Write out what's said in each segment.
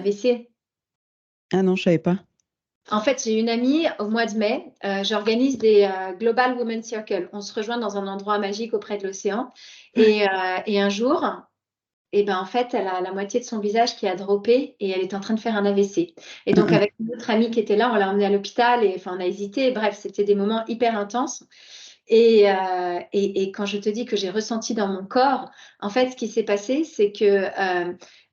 AVC. Ah non, je savais pas. En fait, j'ai une amie, au mois de mai, j'organise des Global Women Circle. On se rejoint dans un endroit magique auprès de l'océan. Et un jour, et ben, en fait, elle a la moitié de son visage qui a droppé et elle est en train de faire un AVC. Et donc, Hein, avec une autre amie qui était là, on l'a emmenée à l'hôpital et enfin, on a hésité. Bref, c'était des moments hyper intenses. Et quand je te dis que j'ai ressenti dans mon corps, en fait, ce qui s'est passé, c'est que,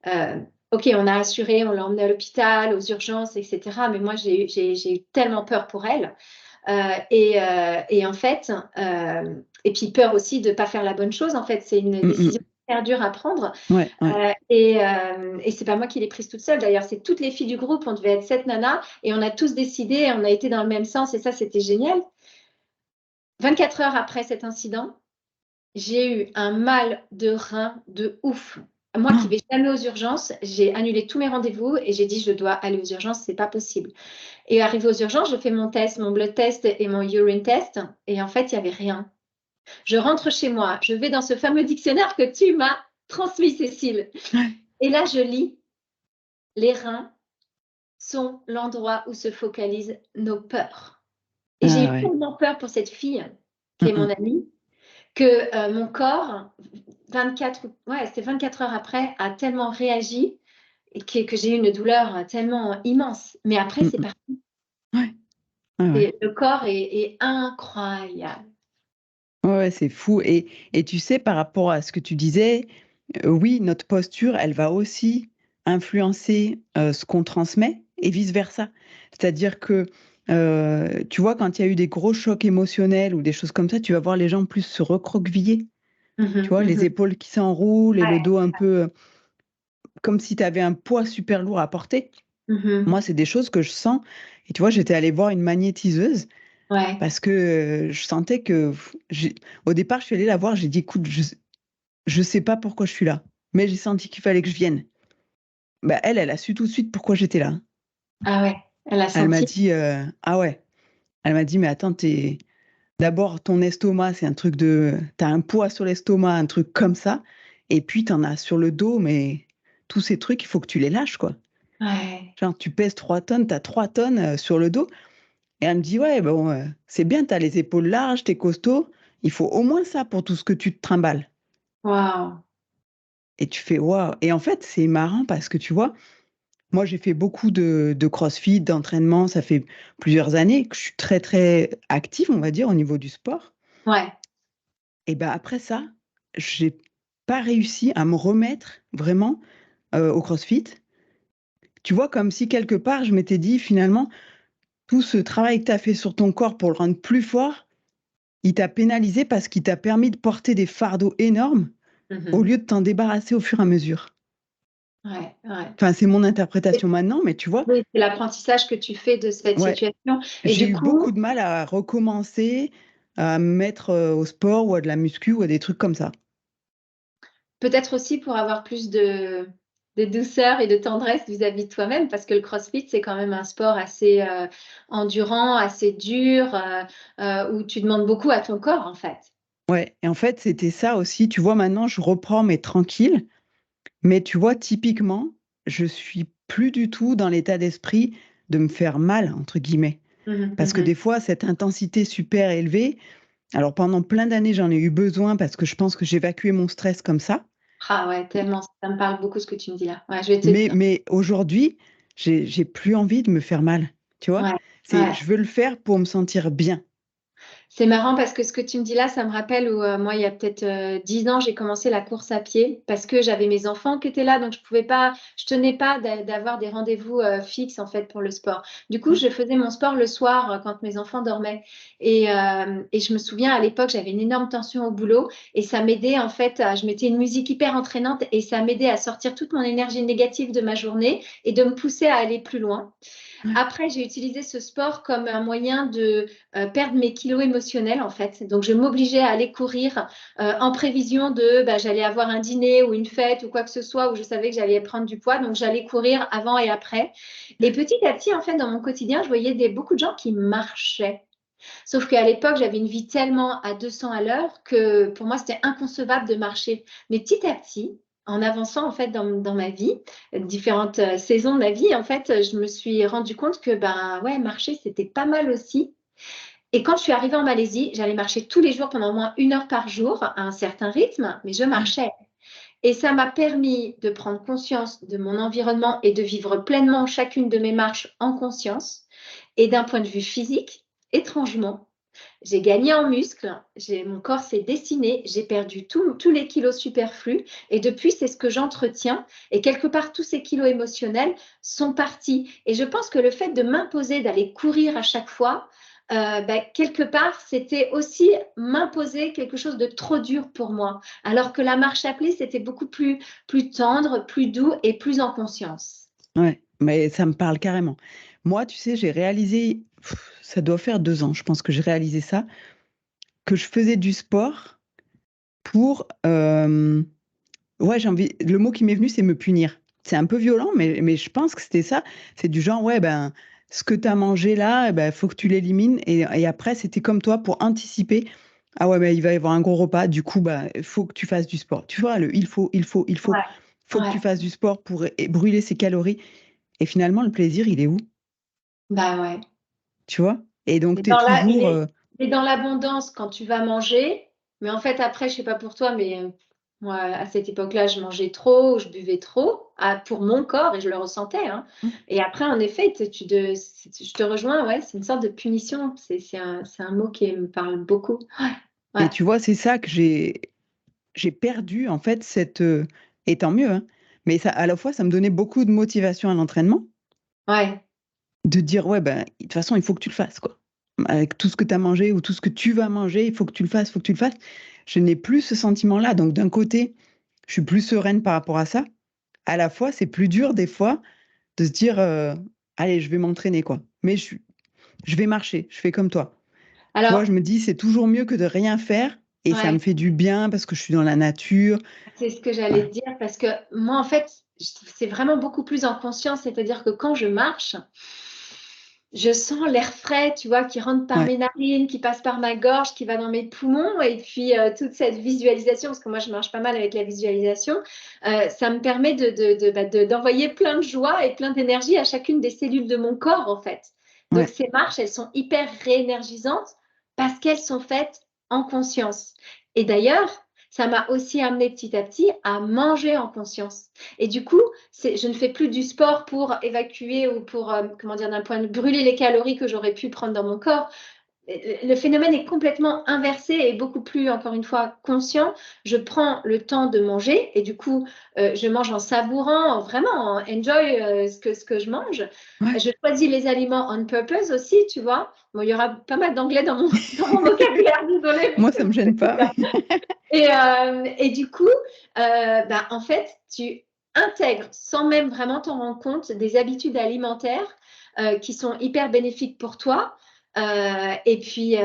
euh, OK, on a assuré, on l'a emmenée à l'hôpital, aux urgences, etc. Mais moi, j'ai eu tellement peur pour elle. Et en fait, et puis peur aussi de ne pas faire la bonne chose. En fait, c'est une hein. décision hyper dure à prendre. Ouais, ouais. Et c'est pas moi qui l'ai prise toute seule. D'ailleurs, c'est toutes les filles du groupe. On devait être 7 nanas et on a tous décidé. On a été dans le même sens et ça, c'était génial. 24 heures après cet incident, j'ai eu un mal de rein de ouf. Moi qui Oh, vais jamais aux urgences, j'ai annulé tous mes rendez-vous et j'ai dit je dois aller aux urgences, c'est pas possible. Et arrivé aux urgences, je fais mon test, mon blood test et mon urine test et en fait, il y avait rien. Je rentre chez moi, je vais dans ce fameux dictionnaire que tu m'as transmis, Cécile. ouais. Et là, je lis les reins sont l'endroit où se focalisent nos peurs. Et j'ai Ah eu ouais. tellement peur pour cette fille qui est Hein, mon amie que mon corps, 24, ouais, c'était 24 heures après, a tellement réagi et que j'ai eu une douleur tellement immense. Mais après, hein. c'est parti. Ouais, ouais, ouais. Le corps est incroyable. Ouais, ouais, c'est fou. Et tu sais, par rapport à ce que tu disais, oui, notre posture, elle va aussi influencer ce qu'on transmet et vice-versa. C'est-à-dire que, tu vois, quand il y a eu des gros chocs émotionnels ou des choses comme ça, tu vas voir les gens plus se recroqueviller. Tu Mhm, vois, les mhm. épaules qui s'enroulent et le Ouais. dos un peu comme si tu avais un poids super lourd à porter. Mhm. Moi, c'est des choses que je sens. Et tu vois, j'étais allée voir une magnétiseuse Ouais. parce que je sentais que au départ, je suis allée la voir, j'ai dit, écoute, je sais pas pourquoi je suis là, mais j'ai senti qu'il fallait que je vienne. Bah, elle a su tout de suite pourquoi j'étais là. Ah ouais, elle a Elle m'a senti. dit, ah ouais, elle m'a dit, mais attends, d'abord, ton estomac, c'est un truc de, t'as un poids sur l'estomac, un truc comme ça, et puis t'en as sur le dos, mais tous ces trucs, il faut que tu les lâches, quoi. Ouais. Genre, tu pèses 3 tonnes, t'as 3 tonnes sur le dos. Et elle me dit, ouais, bon, c'est bien, t'as les épaules larges, t'es costaud, il faut au moins ça pour tout ce que tu te trimbales. Waouh. Et tu fais, waouh. Et en fait, c'est marrant parce que tu vois, moi, j'ai fait beaucoup de crossfit, d'entraînement. Ça fait plusieurs années que je suis très, très active, on va dire, au niveau du sport. Ouais. Et ben après ça, j'ai pas réussi à me remettre vraiment au crossfit. Tu vois, comme si quelque part, je m'étais dit, finalement, tout ce travail que tu as fait sur ton corps pour le rendre plus fort, il t'a pénalisé parce qu'il t'a permis de porter des fardeaux énormes au Mhm. lieu de t'en débarrasser au fur et à mesure. Ouais. Ouais. Enfin, c'est mon interprétation maintenant, mais tu vois, Oui, c'est l'apprentissage que tu fais de cette ouais, situation. Et j'ai du eu coup, beaucoup de mal à recommencer à me mettre au sport ou à de la muscu ou à des trucs comme ça. peut-être aussi pour avoir plus de douceur et de tendresse vis-à-vis de toi-même, parce que le CrossFit, c'est quand même un sport assez endurant, assez dur, où tu demandes beaucoup à ton corps, en fait. Ouais, et en fait, c'était ça aussi. Tu vois, maintenant, je reprends, mais tranquille. Mais tu vois, typiquement, je suis plus du tout dans l'état d'esprit de me faire mal, entre guillemets. Mhm, Parce que mhm. des fois, cette intensité super élevée, alors pendant plein d'années, j'en ai eu besoin parce que je pense que j'évacuais mon stress comme ça. Ah ouais, tellement, ça me parle beaucoup ce que tu me dis là. Ouais, je vais te Mais, dire. mais aujourd'hui, j'ai plus envie de me faire mal. Tu vois? Ouais, C'est, ouais. je veux le faire pour me sentir bien. C'est marrant parce que ce que tu me dis là, ça me rappelle où moi, il y a peut-être 10 ans, j'ai commencé la course à pied parce que j'avais mes enfants qui étaient là, donc je pouvais pas, je tenais pas d'avoir des rendez-vous fixes en fait pour le sport. Du coup, je faisais mon sport le soir quand mes enfants dormaient. Et je me souviens à l'époque, j'avais une énorme tension au boulot et ça m'aidait en fait, je mettais une musique hyper entraînante et ça m'aidait à sortir toute mon énergie négative de ma journée et de me pousser à aller plus loin. Ouais. Après, j'ai utilisé ce sport comme un moyen de perdre mes kilos émotionnels, en fait. Donc, je m'obligeais à aller courir en prévision de bah, j'allais avoir un dîner ou une fête ou quoi que ce soit où je savais que j'allais prendre du poids. Donc, j'allais courir avant et après. Et petit à petit, en fait, dans mon quotidien, je voyais beaucoup de gens qui marchaient. Sauf qu'à l'époque, j'avais une vie tellement à 200 à l'heure que pour moi, c'était inconcevable de marcher. Mais petit à petit, en avançant en fait dans ma vie, différentes saisons de ma vie, en fait, je me suis rendu compte que ben ouais, marcher c'était pas mal aussi. Et quand je suis arrivée en Malaisie, j'allais marcher tous les jours pendant au moins 1 heure par jour à un certain rythme, mais je Ouais. marchais. Et ça m'a permis de prendre conscience de mon environnement et de vivre pleinement chacune de mes marches en conscience. Et d'un point de vue physique, étrangement, j'ai gagné en muscles, mon corps s'est dessiné, j'ai perdu tous les kilos superflus et depuis, c'est ce que j'entretiens. Et quelque part, tous ces kilos émotionnels sont partis. Et je pense que le fait de m'imposer d'aller courir à chaque fois, quelque part, c'était aussi m'imposer quelque chose de trop dur pour moi. Alors que la marche à pied, c'était beaucoup plus tendre, plus doux et plus en conscience. Ouais, mais ça me parle carrément. Moi, tu sais, j'ai réalisé, ça doit faire 2 ans, je pense que j'ai réalisé ça, que je faisais du sport pour, ouais, j'ai envie le mot qui m'est venu, c'est me punir. C'est un peu violent, mais je pense que c'était ça. C'est du genre, ouais, ben, ce que tu as mangé là, eh ben, faut que tu l'élimines et après, c'était comme toi pour anticiper. Ah ouais, ben, il va y avoir un gros repas, du coup, bah, il faut que tu fasses du sport. Tu vois, Ouais, faut que tu ouais, fasses du sport pour brûler ces calories et finalement, le plaisir, il est où? bah ouais. Tu vois? Et donc C'est tu es dans la, toujours, il est dans l'abondance quand tu vas manger, mais en fait, après, je sais pas pour toi, mais moi, à cette époque-là, je mangeais trop, je buvais trop pour mon corps et je le ressentais, hein. mmh, Et après, en effet, je te rejoins, ouais, c'est une sorte de punition. C'est un mot qui me parle beaucoup. Ouais, et ouais, tu vois, c'est ça que j'ai perdu en fait cette, et tant mieux, hein, mais ça à la fois, ça me donnait beaucoup de motivation à l'entraînement, ouais, de dire: «Ouais, ben, de toute façon, il faut que tu le fasses, quoi. Avec tout ce que tu as mangé ou tout ce que tu vas manger, il faut que tu le fasses, il faut que tu le fasses». Je n'ai plus ce sentiment-là, donc d'un côté, je suis plus sereine par rapport à ça. À la fois, c'est plus dur des fois de se dire, «Allez, je vais m'entraîner, quoi». Mais je vais marcher, je fais comme toi. Tu vois, alors, je me dis: «C'est toujours mieux que de rien faire» et ça me ouais. fait du bien parce que je suis dans la nature. C'est ce que j'allais Voilà. te dire parce que moi, en fait, c'est vraiment beaucoup plus en conscience. C'est-à-dire que quand je marche, je sens l'air frais, tu vois, qui rentre par Ouais, mes narines, qui passe par ma gorge, qui va dans mes poumons. Et puis, toute cette visualisation, parce que moi, je marche pas mal avec la visualisation, ça me permet d'envoyer plein de joie et plein d'énergie à chacune des cellules de mon corps, en fait. Donc, ouais, ces marches, elles sont hyper réénergisantes parce qu'elles sont faites en conscience. Et d'ailleurs, ça m'a aussi amené petit à petit à manger en conscience. Et du coup, je ne fais plus du sport pour évacuer ou pour, comment dire, d'un point de brûler les calories que j'aurais pu prendre dans mon corps. Le phénomène est complètement inversé et beaucoup plus, encore une fois, conscient. Je prends le temps de manger et du coup, je mange en savourant, vraiment en enjoy ce que je mange. ouais. Je choisis les aliments on purpose aussi, tu vois. Bon, il y aura pas mal d'anglais dans mon vocabulaire, désolée, mais Moi, ça me gêne pas. et du coup, en fait, tu intègres, sans même vraiment t'en rendre compte, des habitudes alimentaires qui sont hyper bénéfiques pour toi. Et puis,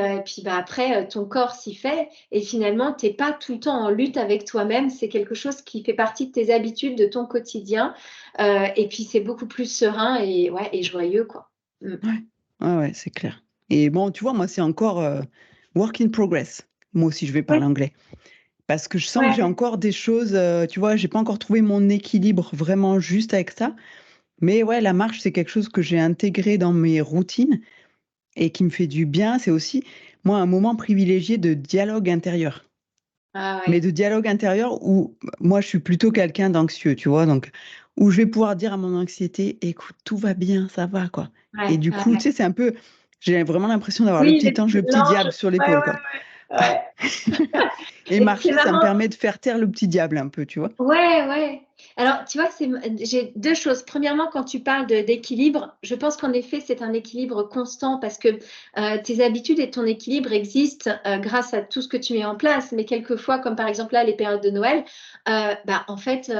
après, ton corps s'y fait. Et finalement, tu n'es pas tout le temps en lutte avec toi-même. C'est quelque chose qui fait partie de tes habitudes, de ton quotidien. Et puis, c'est beaucoup plus serein et, ouais, et joyeux, quoi. Mm. Ouais, ouais, ouais, c'est clair. Et bon, tu vois, moi, c'est encore, work in progress. Moi aussi, je vais Ouais, parler anglais. Parce que je sens que j'ai ouais, encore des choses, tu vois, j'ai pas encore trouvé mon équilibre vraiment juste avec ça. Mais ouais, la marche, c'est quelque chose que j'ai intégré dans mes routines et qui me fait du bien. C'est aussi, moi, un moment privilégié de dialogue intérieur. ah Mais ouais, de dialogue intérieur où moi, je suis plutôt quelqu'un d'anxieux, tu vois? Donc où je vais pouvoir dire à mon anxiété: «Écoute, tout va bien, ça va, quoi». Et ouais, du coup, tu ouais. sais, c'est un peu j'ai vraiment l'impression d'avoir le Oui, petit ange, le petit l'ange. diable sur Ouais, l'épaule, quoi. ouais, ouais, ouais. Et Et c'est marcher, ça me marrant. permet de faire taire le petit diable un peu, tu vois? Ouais, ouais. Alors, tu vois, j'ai deux choses. Premièrement, quand tu parles d'équilibre, je pense qu'en effet, c'est un équilibre constant parce que tes habitudes et ton équilibre existent grâce à tout ce que tu mets en place. Mais quelquefois, comme par exemple là, les périodes de Noël, en fait,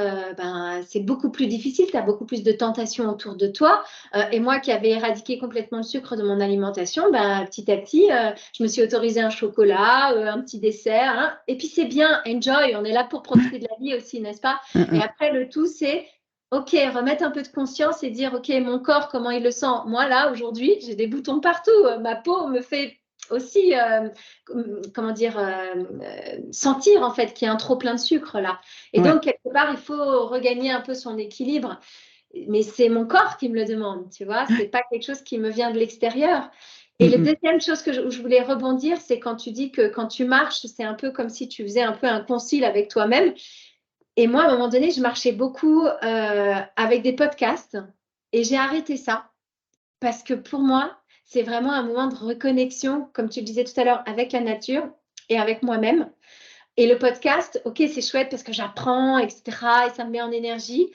c'est beaucoup plus difficile. Tu as beaucoup plus de tentations autour de toi. Et moi qui avais éradiqué complètement le sucre de mon alimentation, petit à petit, je me suis autorisé un chocolat, un petit dessert, hein. Et puis c'est bien, enjoy, on est là pour profiter de la vie aussi, n'est-ce pas? Hein, Et hein. après, le tout, c'est, OK, remettre un peu de conscience et dire, OK, mon corps, comment il le sent? Moi, là, aujourd'hui, j'ai des boutons partout. Ma peau me fait aussi, comment dire, sentir en fait qu'il y a un trop plein de sucre là. Et Ouais. donc, quelque part, il faut regagner un peu son équilibre. Mais c'est mon corps qui me le demande, tu vois, c'est pas quelque chose qui me vient de l'extérieur. Et la Mm, deuxième chose où je voulais rebondir, c'est quand tu dis que quand tu marches, c'est un peu comme si tu faisais un peu un concile avec toi-même. Et moi, à un moment donné, je marchais beaucoup avec des podcasts et j'ai arrêté ça parce que pour moi, c'est vraiment un moment de reconnexion, comme tu le disais tout à l'heure, avec la nature et avec moi-même. Et le podcast, ok, c'est chouette parce que j'apprends, etc. Et ça me met en énergie.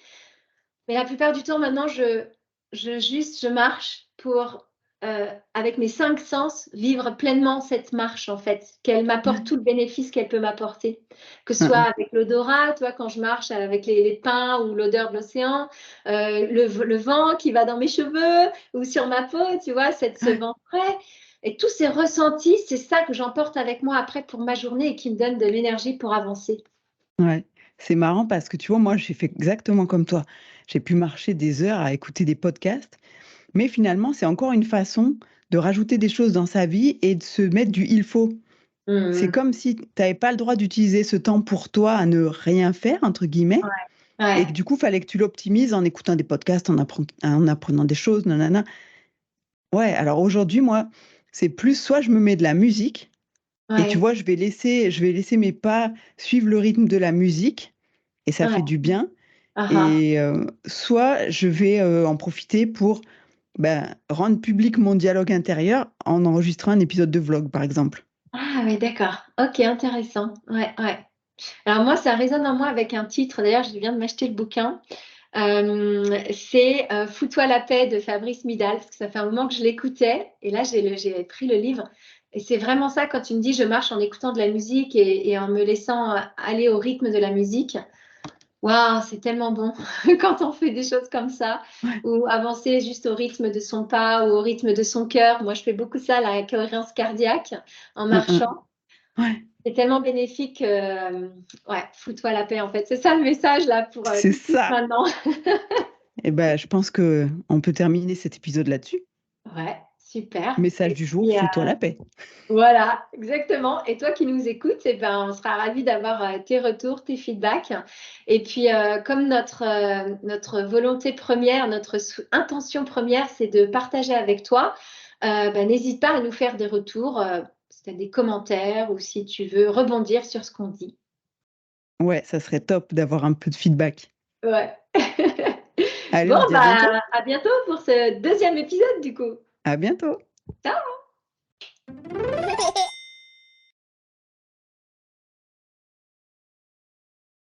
Mais la plupart du temps, maintenant, je marche pour, avec mes 5 sens, vivre pleinement cette marche, en fait, qu'elle m'apporte mm. tout le bénéfice qu'elle peut m'apporter. Que ce Mm, soit mm. avec l'odorat, toi, quand je marche avec les pins ou l'odeur de l'océan, le vent qui va dans mes cheveux ou sur ma peau, tu vois, ce vent frais. Et tous ces ressentis, c'est ça que j'emporte avec moi après pour ma journée et qui me donne de l'énergie pour avancer. Ouais. C'est marrant parce que tu vois, moi, j'ai fait exactement comme toi. J'ai pu marcher des heures à écouter des podcasts, mais finalement, c'est encore une façon de rajouter des choses dans sa vie et de se mettre du il faut. C'est Mmh. comme si tu n'avais pas le droit d'utiliser ce temps pour toi à ne rien faire, entre guillemets, Ouais, et que ouais, du coup, il fallait que tu l'optimises en écoutant des podcasts, en apprenant des choses, nanana. Ouais, alors aujourd'hui, moi, c'est plus soit je me mets de la musique, et tu ouais, vois, je vais laisser mes pas suivre le rythme de la musique, et ça ouais. fait du bien. Ah ah. Et soit je vais en profiter pour rendre public mon dialogue intérieur en enregistrant un épisode de vlog, par exemple. Ah oui, d'accord. Ok, intéressant. Ouais, ouais. Alors moi, ça résonne en moi avec un titre. D'ailleurs, je viens de m'acheter le bouquin. C'est Fous-toi la paix de Fabrice Midal, parce que ça fait un moment que je l'écoutais. Et là, j'ai pris le livre. Et c'est vraiment ça quand tu me dis je marche en écoutant de la musique et en me laissant aller au rythme de la musique. Waouh, c'est tellement bon quand on fait des choses comme ça, Ouais. ou avancer juste au rythme de son pas ou au rythme de son cœur. Moi, je fais beaucoup ça, la cohérence cardiaque, en Hein, hein. marchant. Ouais, C'est tellement bénéfique. Ouais, fous-toi la paix, en fait. C'est ça le message là pour c'est tout de suite ça. maintenant. Et ben, je pense que on peut terminer cet épisode là-dessus. Ouais, super. Message Et du jour, puis, fous-toi la paix. voilà, exactement. Et toi qui nous écoutes, eh ben, on sera ravis d'avoir tes retours, tes feedbacks. Et puis, comme notre volonté première, notre intention première, c'est de partager avec toi, ben, n'hésite pas à nous faire des retours, si tu as des commentaires ou si tu veux rebondir sur ce qu'on dit. Ouais, ça serait top d'avoir un peu de feedback. Ouais. Allez, Bon, on se dit à bientôt. bah, à bientôt pour ce deuxième épisode, du coup. À bientôt. Ciao!